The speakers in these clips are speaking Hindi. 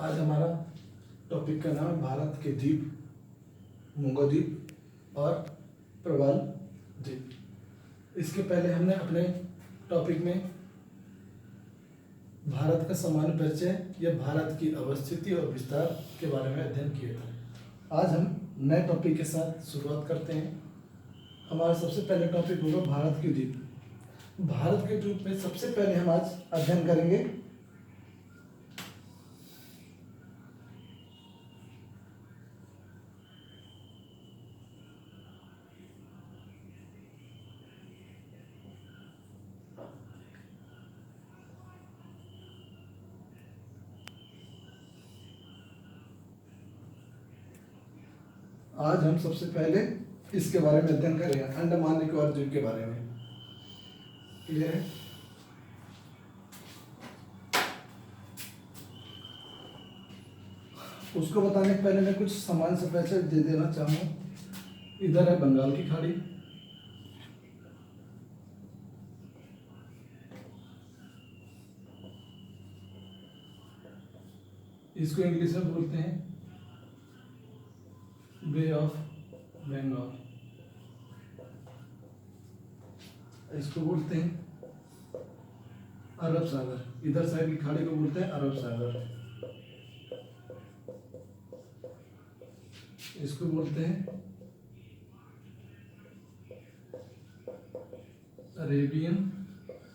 आज हमारा टॉपिक का नाम है भारत के द्वीप, मुंगो द्वीप और प्रवाल द्वीप। इसके पहले हमने अपने टॉपिक में भारत का सामान्य परिचय या भारत की अवस्थिति और विस्तार के बारे में अध्ययन किया था। आज हम नए टॉपिक के साथ शुरुआत करते हैं। हमारा सबसे पहले टॉपिक होगा भारत के द्वीप। भारत के द्वीप में सबसे पहले हम आज अध्ययन करेंगे आज हम सबसे पहले इसके बारे में अध्ययन करेंगे, अंडमान निकोबार द्वीप के बारे में। क्लियर है? उसको बताने के पहले मैं कुछ सामान्य से परिचय दे देना चाहूँ। इधर है बंगाल की खाड़ी, इसको इंग्लिश में बोलते हैं बे ऑफ बंगाल, इसको बोलते हैं अरब सागर। इधर साइड की खाड़ी को बोलते हैं अरब सागर, इसको बोलते हैं अरेबियन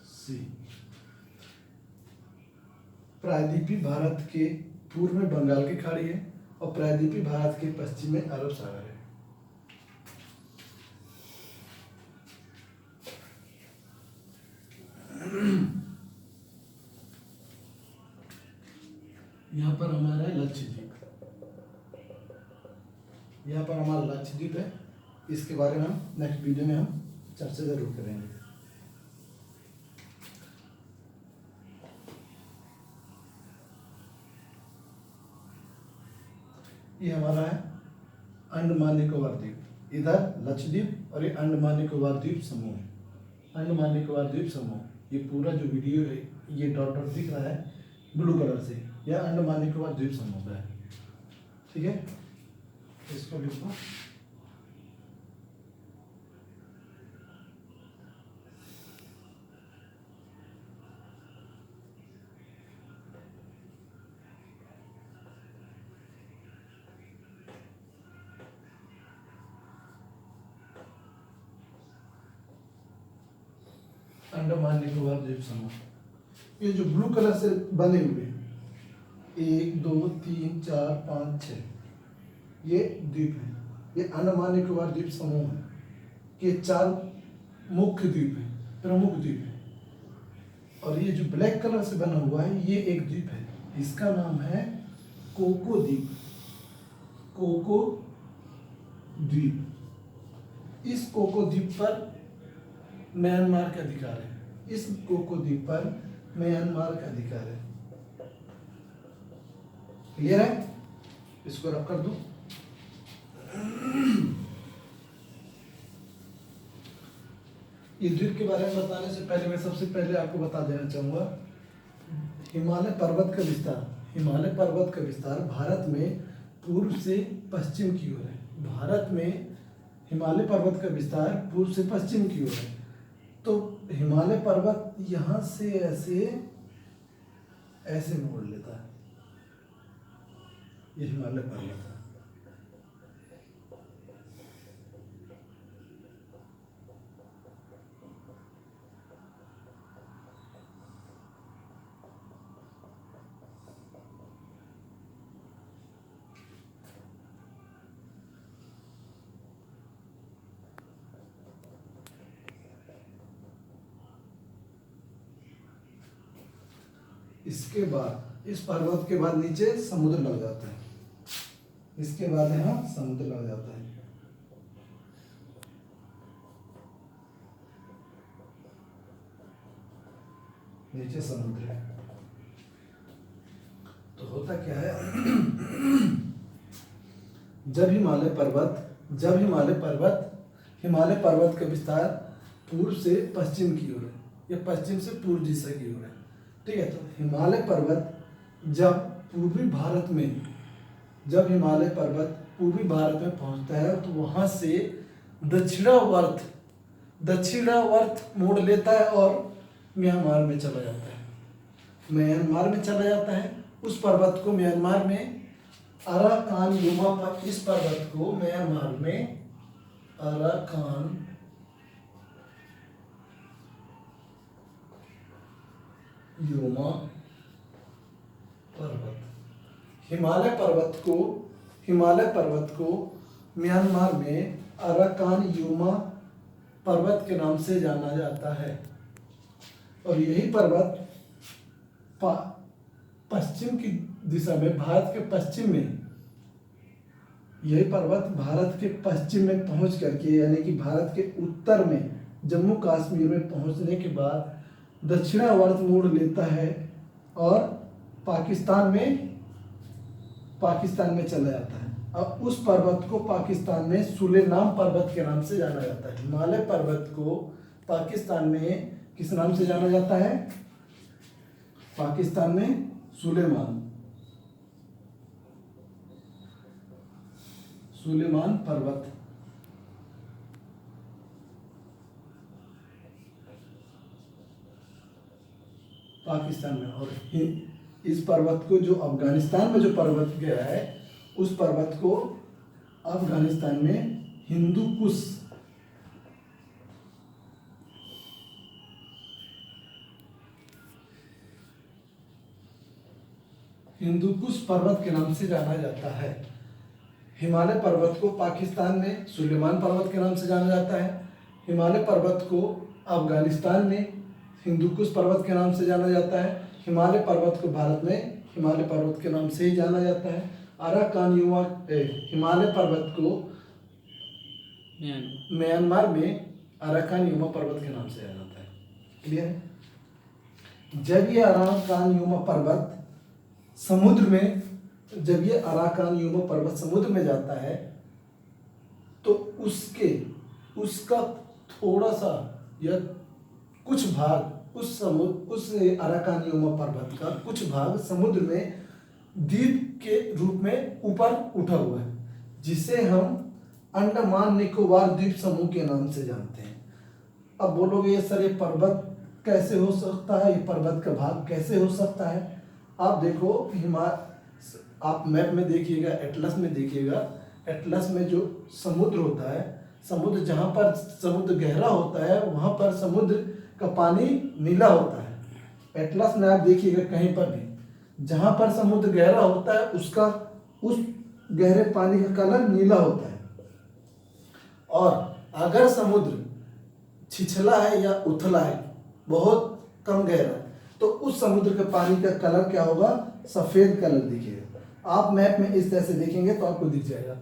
सी। प्रायद्वीपीय भारत के पूर्व में बंगाल की खाड़ी है और प्रायद्वीपीय भारत के पश्चिम में अरब सागर है। यहाँ पर हमारा है लक्षद्वीप, यहाँ पर हमारा लक्षद्वीप है। इसके बारे में हम नेक्स्ट वीडियो में हम चर्चा जरूर करेंगे। ये हमारा है अंडमान निकोबार द्वीप, इधर लक्षद्वीप और ये अंडमान निकोबार द्वीप समूह है। अंडमान निकोबार द्वीप समूह, ये पूरा जो वीडियो है ये डॉट डॉट दिख रहा है ब्लू कलर से, यह अंडमान निकोबार द्वीप समूह का है। ठीक है, इसको लिखो। अंडमान निकोबार द्वीप समूह, ये जो ब्लू कलर से बने हुए 1 2 3 4 5 6 ये द्वीप है। ये अंडमान निकोबार द्वीप समूह है। ये 4 मुख्य द्वीप है, प्रमुख द्वीप है। और ये जो ब्लैक कलर से बना हुआ है ये एक द्वीप है, इसका नाम है कोको द्वीप। कोको द्वीप, इस कोको द्वीप पर म्यांमार का अधिकार है। इस कोको द्वीप पर म्यांमार का अधिकार है। क्लियर है? इसको रख कर दो। इस द्वीप के बारे में बताने से पहले मैं सबसे पहले आपको बता देना चाहूंगा हिमालय पर्वत का विस्तार। हिमालय पर्वत का विस्तार भारत में पूर्व से पश्चिम की ओर है। भारत में हिमालय पर्वत का विस्तार पूर्व से पश्चिम की ओर है। तो हिमालय पर्वत यहां से ऐसे ऐसे मोड़ लेता है, ये हिमालय पर्वत है। इसके बाद इस पर्वत के बाद नीचे समुद्र लग जाता है। इसके बाद यहाँ समुद्र लग जाता है। नीचे समुद्र है। तो होता क्या है जब हिमालय पर्वत का विस्तार पूर्व से पश्चिम की ओर है या पश्चिम से पूर्व दिशा की ओर है। ठीक है, तो हिमालय पर्वत जब पूर्वी भारत में, जब हिमालय पर्वत पूर्वी भारत में पहुंचता है तो वहां से दक्षिणावर्त मोड़ लेता है और म्यांमार में चला जाता है। म्यांमार में चला जाता है। उस पर्वत को म्यांमार में अराकान युमा पर, इस पर्वत को म्यांमार में अराकान युमा पर्वत, हिमालय पर्वत को म्यांमार में अराकान युमा पर्वत के नाम से जाना जाता है। और यही पर्वत पश्चिम की दिशा में, भारत के पश्चिम में, यही पर्वत भारत के पश्चिम में पहुंच करके, यानी कि भारत के उत्तर में जम्मू कश्मीर में पहुंचने के बाद दक्षिणावर्त मोड़ लेता है और पाकिस्तान में चला जाता है। अब उस पर्वत को पाकिस्तान में सुलेमान पर्वत के नाम से जाना जाता है। हिमालय पर्वत को पाकिस्तान में किस नाम से जाना जाता है? पाकिस्तान में सुलेमान पर्वत। पाकिस्तान में। और इस पर्वत को जो अफगानिस्तान में जो पर्वत गया है, उस पर्वत को अफगानिस्तान में हिंदुकुश पर्वत के नाम से जाना जाता है। हिमालय पर्वत को पाकिस्तान में सुलेमान पर्वत के नाम से जाना जाता है। हिमालय पर्वत को अफगानिस्तान में हिंदुकुश पर्वत के नाम से जाना जाता है। हिमालय पर्वत को भारत में हिमालय पर्वत के नाम से ही जाना जाता है। अराकान युमा हिमालय पर्वत को म्यांमार में अराकान युमा पर्वत के नाम से जाना जाता है। क्लियर है? जब ये अराकान युमा पर्वत समुद्र में जाता है तो उसका थोड़ा सा या कुछ भाग उस अराकान युमा पर्वत का कुछ भाग समुद्र में द्वीप के रूप में ऊपर उठा हुआ है, जिसे हम अंडमान निकोबार द्वीप समूह के नाम से जानते हैं। अब बोलोगे ये सर, ये पर्वत कैसे हो सकता है, ये पर्वत का भाग कैसे हो सकता है? आप देखो, आप मैप में देखिएगा, एटलस में देखिएगा, एटलस में जो समुद्र होता है, समुद्र जहाँ पर समुद्र गहरा होता है वहाँ पर समुद्र का पानी नीला होता है। एटलस में आप देखिएगा कहीं पर भी जहाँ पर समुद्र गहरा होता है उस गहरे पानी का कलर नीला होता है। और अगर समुद्र छिछला है या उथला है, बहुत कम गहरा है, तो उस समुद्र के पानी का कलर क्या होगा? सफेद कलर दिखेगा। आप मैप में इस तरह से देखेंगे तो आपको दिख जाएगा।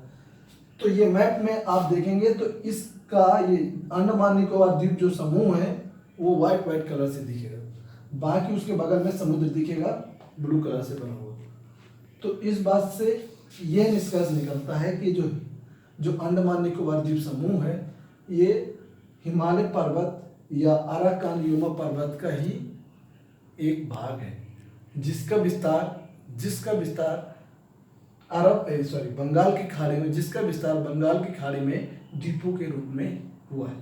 तो ये मैप में आप देखेंगे तो इसका ये अंडमान निकोबार द्वीप जो समूह है वो व्हाइट कलर से दिखेगा, बाकी उसके बगल में समुद्र दिखेगा ब्लू कलर से बना हुआ। तो इस बात से यह निष्कर्ष निकलता है कि जो अंडमान निकोबार द्वीप समूह है ये हिमालय पर्वत या अराकान युमा पर्वत का ही एक भाग है, जिसका विस्तार बंगाल की खाड़ी में, बंगाल की खाड़ी में द्वीपों के रूप में हुआ है।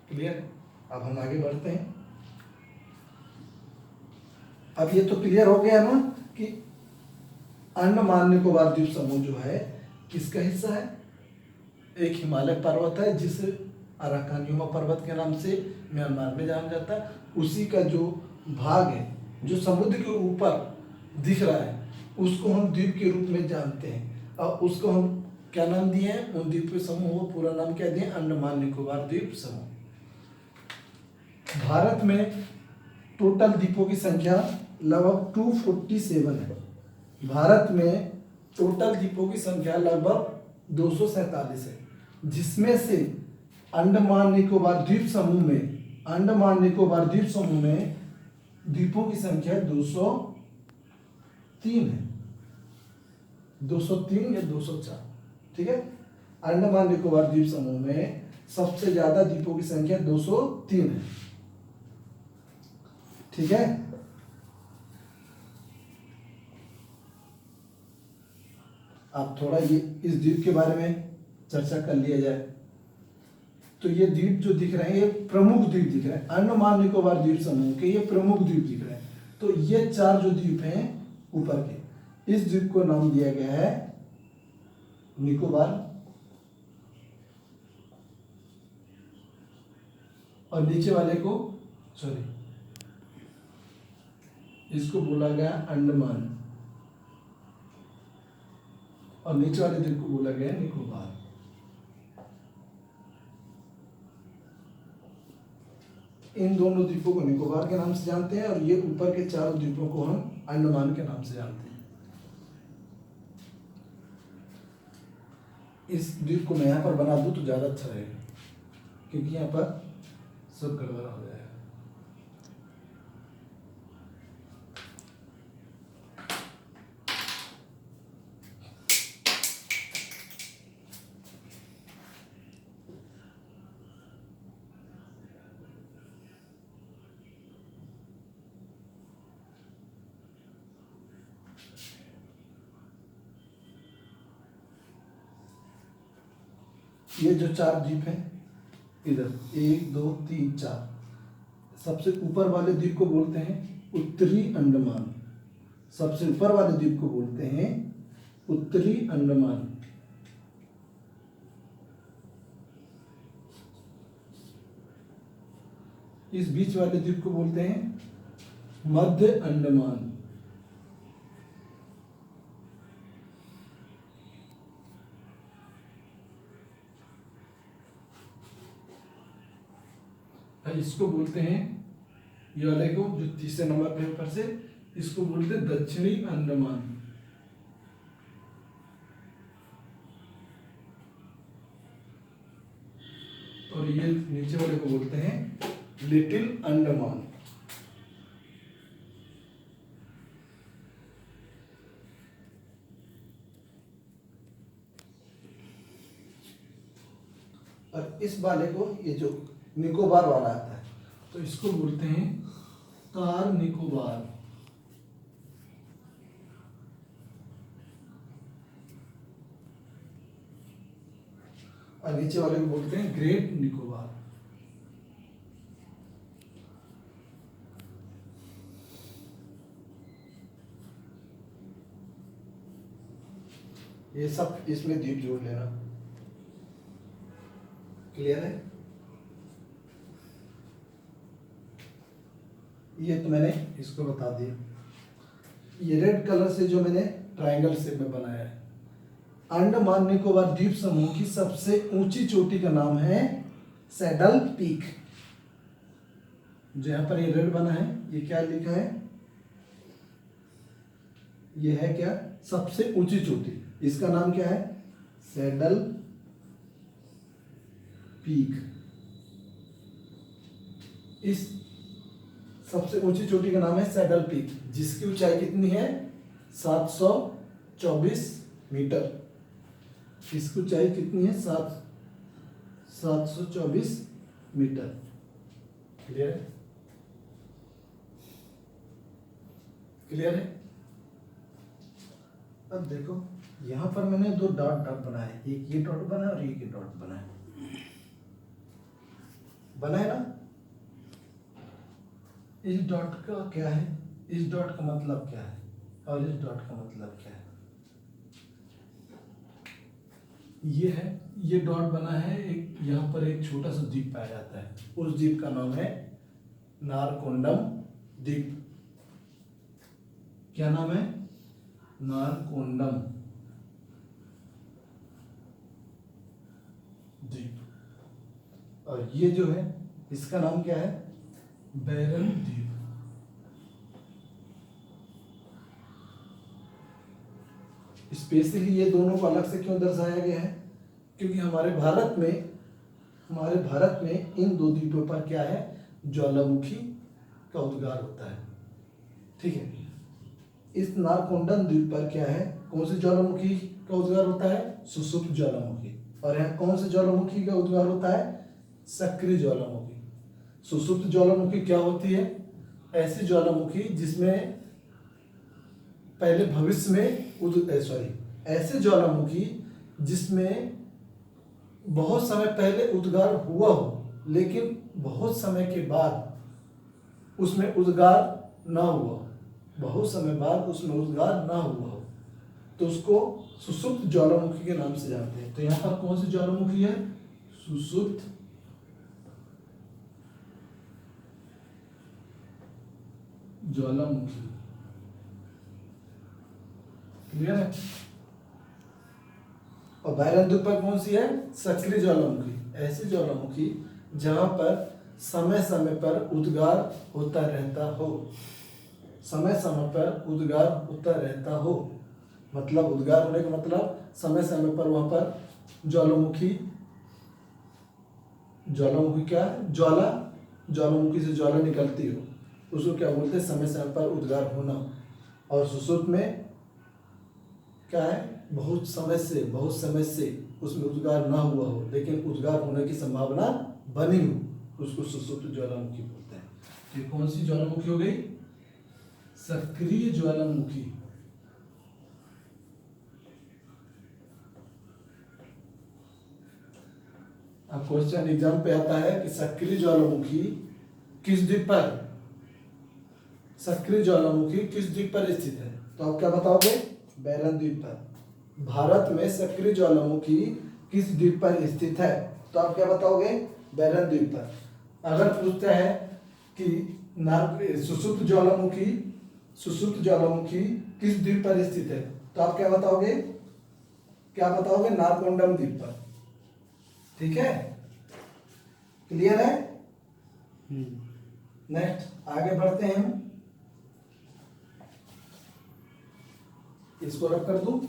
क्लियर? अब हम आगे बढ़ते हैं। अब ये तो क्लियर हो गया ना कि अंडमान निकोबार द्वीप समूह जो है किसका हिस्सा है? एक हिमालय पर्वत है जिसे अराकान युमा पर्वत के नाम से म्यांमार में जाना जाता है। उसी का जो भाग है जो समुद्र के ऊपर दिख रहा है उसको हम द्वीप के रूप में जानते हैं। और उसको हम क्या नाम दिए हैं? उन द्वीप समूह को पूरा नाम क्या दिए? अंडमान निकोबार द्वीप समूह। भारत में टोटल द्वीपों की संख्या लगभग 247 है। भारत में टोटल द्वीपों की संख्या लगभग 247 है, जिसमें से अंडमान निकोबार द्वीप समूह में द्वीपों की संख्या 203 है, 203 या 204। ठीक है? अंडमान निकोबार द्वीप समूह में सबसे ज्यादा द्वीपों की संख्या 203 है। ठीक है? आप थोड़ा ये इस द्वीप के बारे में चर्चा कर लिया जाए। तो ये द्वीप जो दिख रहे हैं ये प्रमुख द्वीप दिख रहे हैं, अंडमान निकोबार द्वीप समूह के ये प्रमुख द्वीप दिख रहे हैं। तो ये 4 जो द्वीप हैं ऊपर के, इस द्वीप को नाम दिया गया है निकोबार, और नीचे वाले को इसको बोला गया अंडमान, और नीचे वाले द्वीप को बोला गया निकोबार। इन दोनों द्वीपों को निकोबार के नाम से जानते हैं, और ये ऊपर के 4 द्वीपों को हम अंडमान के नाम से जानते हैं। इस द्वीप को मैं यहाँ पर बना दूं तो ज़्यादा अच्छा रहेगा, क्योंकि यहाँ पर सब गड़बड़ा हो जाएगा। ये जो 4 द्वीप हैं इधर 1 2 3 4, सबसे ऊपर वाले द्वीप को बोलते हैं उत्तरी अंडमान, सबसे ऊपर वाले द्वीप को बोलते हैं उत्तरी अंडमान। इस बीच वाले द्वीप को बोलते हैं मध्य अंडमान। इसको बोलते हैं, ये वाले को जो तीसरे नंबर पे ऊपर से, इसको बोलते हैं दक्षिणी अंडमान। और ये नीचे वाले को बोलते हैं लिटिल अंडमान। और इस वाले को, ये जो निकोबार वाला आता है, तो इसको बोलते हैं कार निकोबार। और नीचे वाले को बोलते हैं ग्रेट निकोबार। ये सब इसमें द्वीप जोड़ लेना। क्लियर है? ये तो मैंने इसको बता दिया। ये रेड कलर से जो मैंने ट्रायंगल शेप में बनाया है, अंडमान निकोबार द्वीप समूह की सबसे ऊंची चोटी का नाम है सैडल पीक। जो यहाँ पर ये रेड बना है, ये क्या लिखा है? ये है क्या? सबसे ऊंची चोटी। इसका नाम क्या है? Saddle peak. इस सबसे ऊंची चोटी का नाम है सैडल पीक, जिसकी ऊंचाई कितनी है? 724 मीटर। इसकी ऊंचाई कितनी है? 724 मीटर। क्लियर है? क्लियर है? अब देखो, यहां पर मैंने 2 डॉट डॉट बनाए, एक ये डॉट बना और एक ये डॉट बना है ना? इस डॉट का क्या है? इस डॉट का मतलब क्या है? और इस डॉट का मतलब क्या है? ये है, ये डॉट बना है, एक यहाँ पर एक छोटा सा द्वीप पाया जाता है, उस द्वीप का नाम है नारकोंडम द्वीप। क्या नाम है? नारकोंडम द्वीप। और ये जो है, इसका नाम क्या है? बैरन द्वीप। स्पेशली ये दोनों को अलग से क्यों दर्शाया गया है? क्योंकि हमारे भारत में इन 2 द्वीपों पर क्या है? ज्वालामुखी का उद्गार होता है। ठीक है? इस नारकोंडम द्वीप पर क्या है? कौन सी ज्वालामुखी का उद्गार होता है? सुषुप्त ज्वालामुखी। और यहाँ कौन से ज्वालामुखी का उद्गार होता है? सक्रिय ज्वालामुखी। सुषुप्त ज्वालामुखी क्या होती है? ऐसी ज्वालामुखी जिसमें पहले भविष्य में ऐसे ज्वालामुखी जिसमें बहुत समय पहले उद्गार हुआ हो लेकिन बहुत समय के बाद उसमें उद्गार ना हुआ हो, बहुत समय बाद उसमें उद्गार ना हुआ हो, तो उसको सुषुप्त ज्वालामुखी के नाम से जानते हैं। तो यहाँ पर कौन सी ज्वालामुखी है? सुषुप्त ज्वालामुखी। क्लियर है? और बैरन द्वीप पर कौन सी है? सक्रिय ज्वालामुखी। ऐसी ज्वालामुखी जहां पर समय समय पर उद्गार होता रहता हो, समय समय पर उद्गार होता रहता हो, मतलब उद्गार होने का मतलब समय समय पर वहां पर ज्वालामुखी क्या है? ज्वालामुखी से ज्वाला निकलती हो, उसको क्या बोलते हैं? समय समय पर उद्गार होना। और सुषुप्त में क्या है? बहुत समय से उसमें उद्गार ना हुआ हो लेकिन उद्गार होने की संभावना बनी हो, उसको सुषुप्त ज्वालामुखी बोलते हैं। ये कौन सी ज्वालामुखी हो गई? सक्रिय ज्वालामुखी। अब क्वेश्चन एग्जाम पे आता है कि सक्रिय ज्वालामुखी किस द्वीप पर स्थित है? तो आप क्या बताओगे? बैरन द्वीप पर। भारत में सक्रिय ज्वालामुखी किस द्वीप पर स्थित है? तो आप क्या बताओगे? बैरन द्वीप पर। अगर पूछता है कि सुषुप्त ज्वालामुखी किस द्वीप पर स्थित है, तो आप क्या बताओगे? नारकोंडम द्वीप पर। ठीक है? क्लियर है? नेक्स्ट आगे बढ़ते हैं हम। इसको रख कर दूं।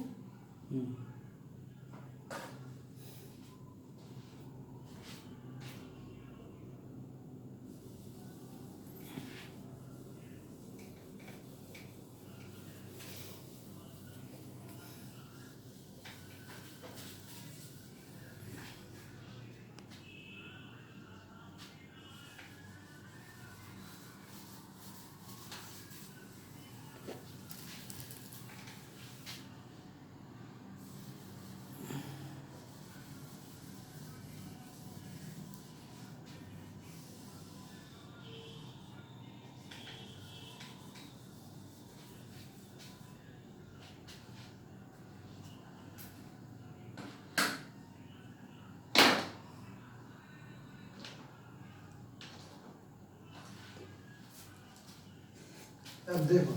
अब देखो,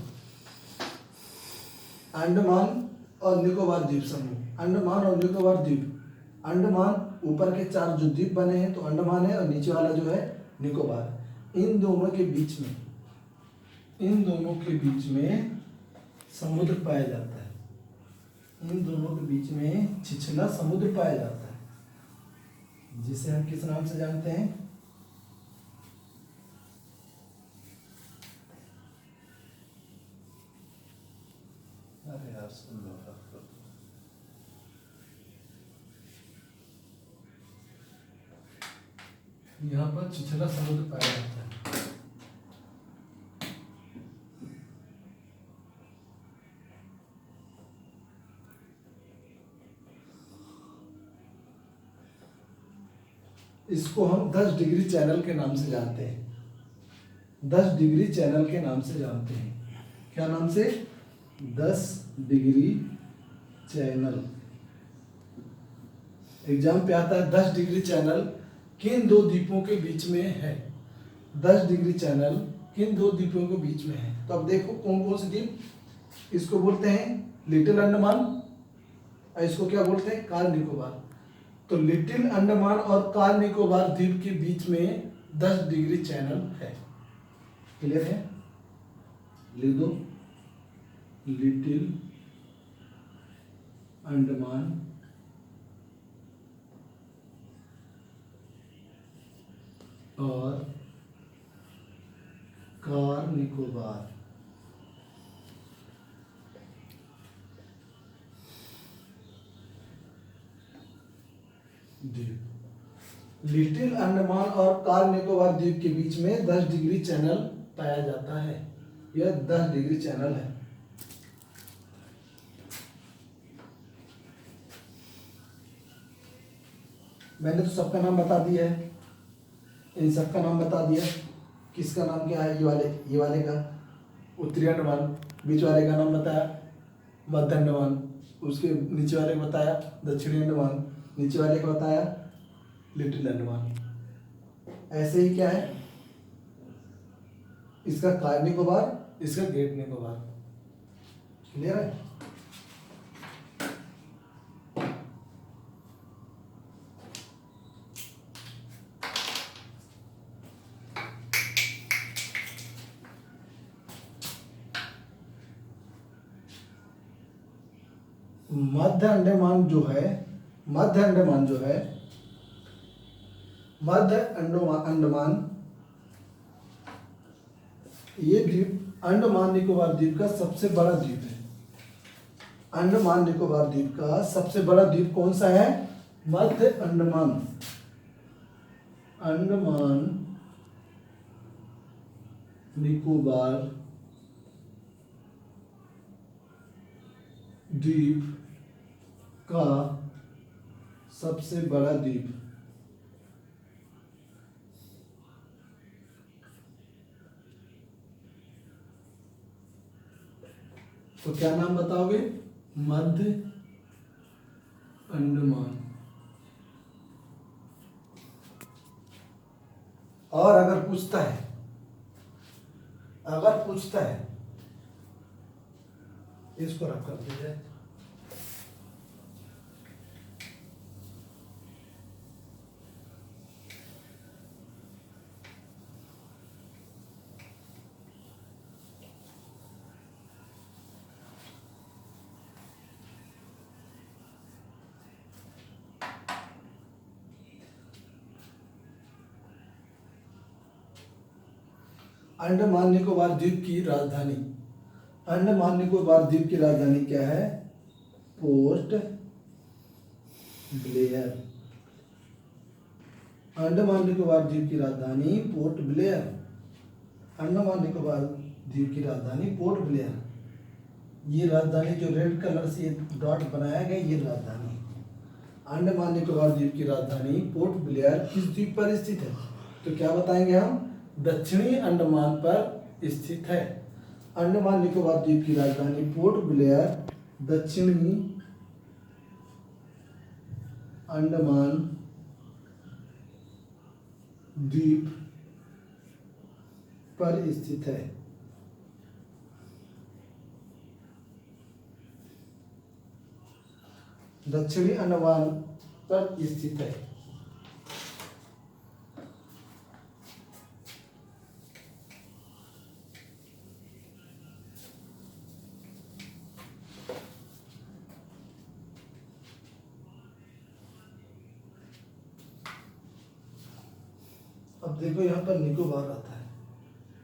अंडमान और निकोबार द्वीप समूह। अंडमान और निकोबार द्वीप, अंडमान ऊपर के 4 जो द्वीप बने हैं तो अंडमान है, और नीचे वाला जो है निकोबार। इन दोनों के बीच में समुद्र पाया जाता है। इन दोनों के बीच में छिछला समुद्र पाया जाता है, जिसे हम किस नाम से जानते हैं? अरे यार सुन लो, यहाँ पर छिछला समुद्र पाया जाता है। इसको हम 10 डिग्री चैनल के नाम से जानते हैं। 10 डिग्री चैनल के नाम से जानते हैं। क्या नाम से? 10 डिग्री चैनल। एग्जाम पे आता है 10 डिग्री चैनल किन 2 द्वीपों के बीच में है? 10 डिग्री चैनल किन 2 द्वीपों के बीच में है? तो अब देखो कौन कौन से द्वीप। इसको बोलते हैं लिटिल अंडमान, और इसको क्या बोलते हैं? कार निकोबार। तो लिटिल अंडमान और कार निकोबार द्वीप के बीच में 10 डिग्री चैनल है। क्लियर है? लिख दो, लिटिल अंडमान और कार निकोबार द्वीप। लिटिल अंडमान और कार निकोबार द्वीप के बीच में 10 डिग्री चैनल पाया जाता है। यह 10 डिग्री चैनल है। मैंने तो सबका नाम बता दिया है, इन सबका नाम बता दिया। किसका नाम क्या है? ये वाले का उत्तरी अंडमान, बीच वाले का नाम बताया मध्य अंडमान, उसके नीचे वाले को बताया दक्षिणी अंडमान, नीचे वाले को बताया लिटिल अंडमान। ऐसे ही क्या है, इसका कार निकोबार, इसका ग्रेट निकोबार। क्लियर है? मध्य अंडमान जो है, मध्य अंडमान जो है, मध्य अंडमान ये द्वीप अंडमान निकोबार द्वीप का सबसे बड़ा द्वीप है। अंडमान निकोबार द्वीप का सबसे बड़ा द्वीप कौन सा है? मध्य अंडमान। अंडमान निकोबार द्वीप का सबसे बड़ा द्वीप। तो क्या नाम बताओगे? मध्य अंडमान। और अगर पूछता है, इसको रख कर दीजिए। अंडमान निकोबार द्वीप की राजधानी, अंडमान निकोबार द्वीप की राजधानी क्या है? Port Blair. अंडमान निकोबार द्वीप की राजधानी पोर्ट ब्लेयर। अंडमान निकोबार द्वीप की राजधानी पोर्ट ब्लेयर। ये राजधानी जो रेड कलर से डॉट बनाया गया, ये राजधानी। अंडमान निकोबार द्वीप की राजधानी पोर्ट ब्लेयर किस द्वीप पर स्थित है? तो क्या बताएंगे हम? दक्षिणी अंडमान पर स्थित है। अंडमान निकोबार द्वीप की राजधानी पोर्ट ब्लेयर दक्षिणी अंडमान द्वीप पर स्थित है। दक्षिणी अंडमान पर स्थित है। अब देखो यहाँ पर निकोबार आता है,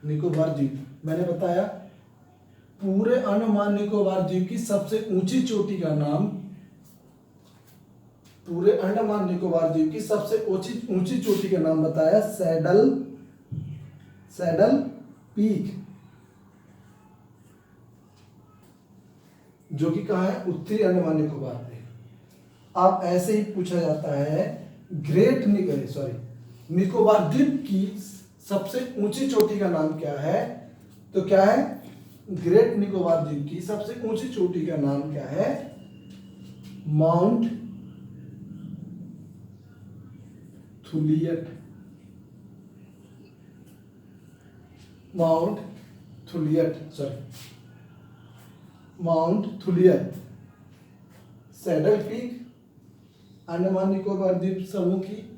निकोबार द्वीप। मैंने बताया पूरे अंडमान निकोबार द्वीप की सबसे ऊंची चोटी का नाम, पूरे अंडमान निकोबार द्वीप की सबसे ऊंची चोटी का नाम बताया सैडल पीक, जो कि कहाँ है? उत्तरी अंडमान निकोबार पे। अब ऐसे ही पूछा जाता है निकोबार द्वीप की सबसे ऊंची चोटी का नाम क्या है? तो क्या है? ग्रेट निकोबार द्वीप की सबसे ऊंची चोटी का नाम क्या है? Mount Thuillier. Mount Thuillier saddle peak Andaman Nicobar द्वीप समूह की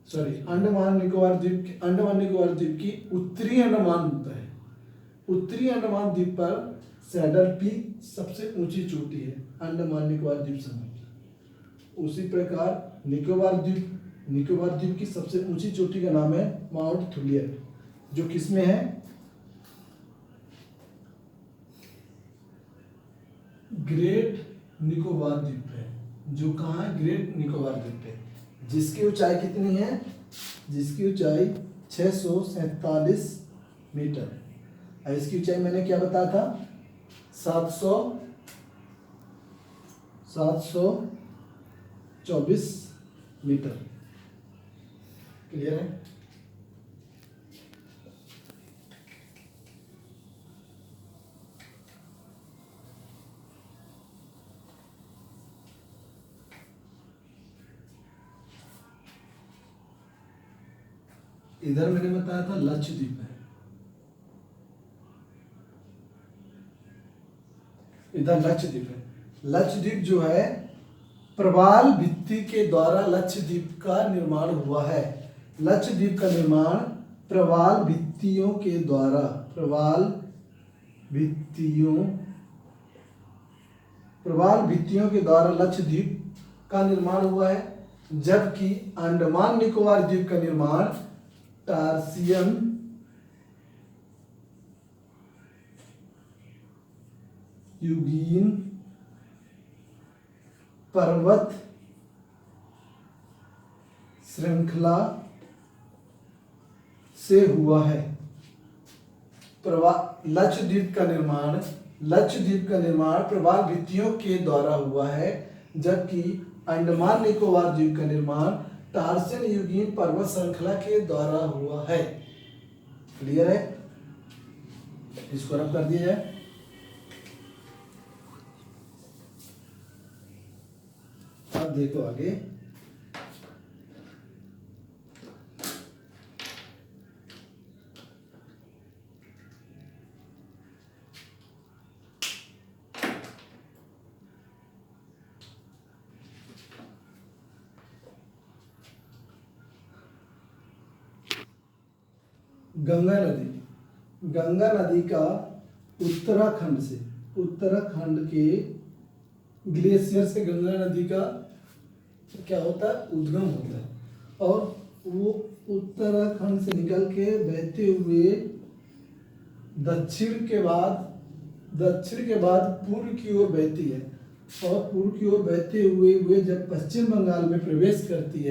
अंडमान निकोबार द्वीप की उत्तरी अंडमान है। उत्तरी अंडमान द्वीप पर सैडल पीक सबसे ऊंची चोटी है अंडमान निकोबार द्वीप समूह की। उसी प्रकार निकोबार द्वीप की सबसे ऊंची चोटी का नाम है माउंट थुलियट, जो किसमें है? ग्रेट निकोबार द्वीप है। जो कहाँ है? ग्रेट निकोबार द्वीप है। जिसकी ऊंचाई कितनी है? जिसकी ऊंचाई 647 मीटर। और इसकी ऊंचाई मैंने क्या बताया था? 724 मीटर। क्लियर है? इधर मैंने बताया था लक्षद्वीप है, इधर लक्षद्वीप है। लक्षद्वीप जो है प्रवाल भित्ति के द्वारा लक्षद्वीप का निर्माण हुआ है। लक्षद्वीप का निर्माण प्रवाल भित्तियों के द्वारा, प्रवाल भित्तियों के द्वारा लक्षद्वीप का निर्माण हुआ है, जबकि अंडमान निकोबार द्वीप का निर्माण टार्सियन युगीन पर्वत श्रृंखला से हुआ है। लक्षद्वीप का निर्माण प्रवाल भित्तियों के द्वारा हुआ है, जबकि अंडमान निकोबार द्वीप का निर्माण टार्सियन युगीन पर्वत श्रृंखला के द्वारा हुआ है। क्लियर है? इसको रब कर दिया जाए। अब देखो आगे, गंगा नदी का उत्तराखंड के ग्लेशियर से गंगा नदी का क्या होता है, उद्गम होता है, और वो उत्तराखंड से निकल के बहते हुए दक्षिण के बाद पूर्व की ओर बहती है, और पूर्व की ओर बहते हुए जब पश्चिम बंगाल में प्रवेश करती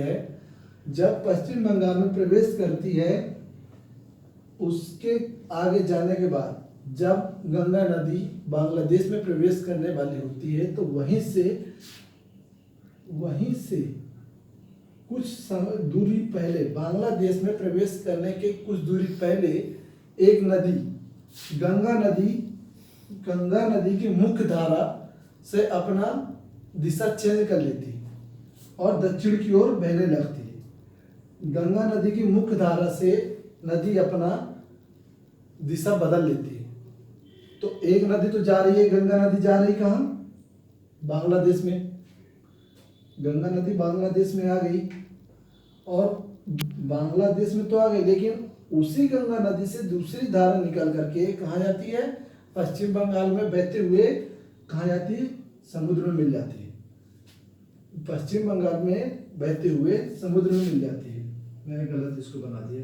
है, उसके आगे जाने के बाद जब गंगा नदी बांग्लादेश में प्रवेश करने वाली होती है, तो वहीं से कुछ दूरी पहले, बांग्लादेश में प्रवेश करने के कुछ दूरी पहले एक नदी गंगा नदी की मुख्य धारा से अपना दिशा चेंज कर लेती है और दक्षिण की ओर बहने लगती है। गंगा नदी की मुख्य धारा से नदी अपना दिशा बदल लेती है। तो एक नदी तो जा रही है, गंगा नदी जा रही कहाँ, बांग्लादेश में। गंगा नदी बांग्लादेश में आ गई, और बांग्लादेश में तो आ गई, लेकिन उसी गंगा नदी से दूसरी धारा निकल करके कहाँ जाती है, पश्चिम बंगाल में बहते हुए कहाँ जाती है, समुद्र में मिल जाती है। पश्चिम बंगाल में बहते हुए समुद्र में मिल जाती है। मैंने गलत इसको बना दिया।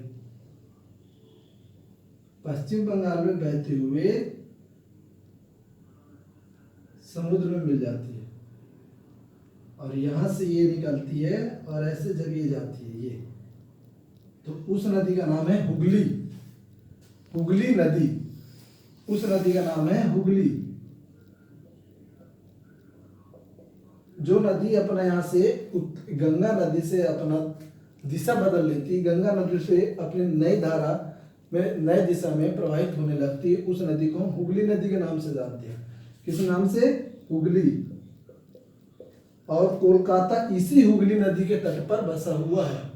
पश्चिम बंगाल में बहते हुए समुद्र में मिल जाती है, और यहां से ये निकलती है और ऐसे जगह जाती है ये। तो उस नदी का नाम है हुगली नदी। उस नदी का नाम है हुगली। जो नदी अपना यहाँ से गंगा नदी से अपना दिशा बदल लेती, गंगा नदी से अपनी नई धारा में, नए दिशा में प्रवाहित होने लगती है, उस नदी को हम हुगली नदी के नाम से जानते हैं। किस नाम से? हुगली। और कोलकाता इसी हुगली नदी के तट पर बसा हुआ है।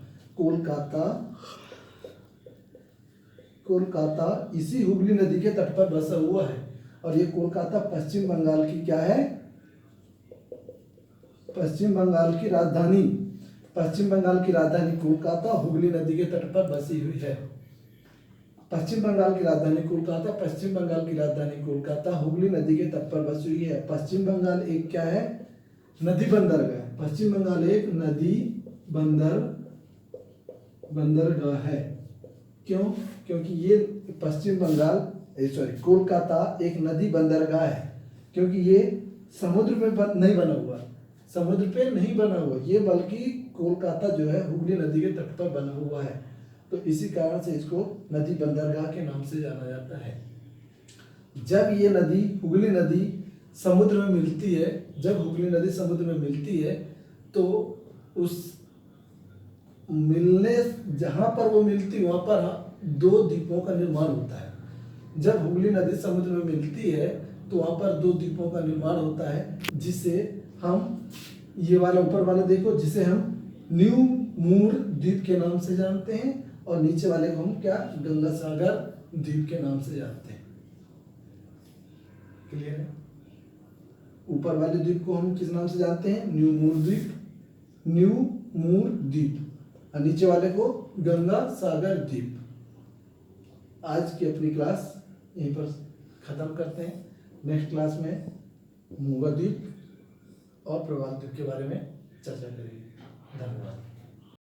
कोलकाता इसी हुगली नदी के तट पर बसा हुआ है, और ये कोलकाता पश्चिम बंगाल की क्या है, पश्चिम बंगाल की राजधानी कोलकाता हुगली नदी के तट पर बसी हुई है। पश्चिम बंगाल की राजधानी कोलकाता हुगली नदी के तट पर बसी हुई है। पश्चिम बंगाल एक क्या है, नदी बंदरगाह। पश्चिम बंगाल एक नदी बंदरगाह है। क्यों? क्योंकि ये कोलकाता एक नदी बंदरगाह है, क्योंकि ये समुद्र में नहीं बना हुआ, समुद्र पे नहीं बना हुआ ये, बल्कि कोलकाता जो है हुगली नदी के तट पर बना हुआ है। तो इसी कारण से इसको नदी बंदरगाह के नाम से जाना जाता है। जब ये नदी हुगली नदी समुद्र में मिलती है, तो उस मिलने जहाँ पर वो मिलती वहाँ पर दो द्वीपों का निर्माण होता है। जब हुगली नदी समुद्र में मिलती है तो वहाँ पर दो द्वीपों का निर्माण होता है, जिसे हम ये वाला ऊपर वाला देखो, जिसे हम न्यू मूर द्वीप के नाम से जानते हैं, और नीचे वाले को हम क्या, गंगा सागर द्वीप के नाम से जानते हैं। क्लियर है? ऊपर वाले द्वीप को हम किस नाम से जानते हैं? न्यू मूर द्वीप, न्यू मूर द्वीप, और नीचे वाले को गंगा सागर द्वीप। आज की अपनी क्लास यहीं पर खत्म करते हैं। नेक्स्ट क्लास में मूगा द्वीप और प्रवाल द्वीप के बारे में चर्चा करेंगे। धन्यवाद।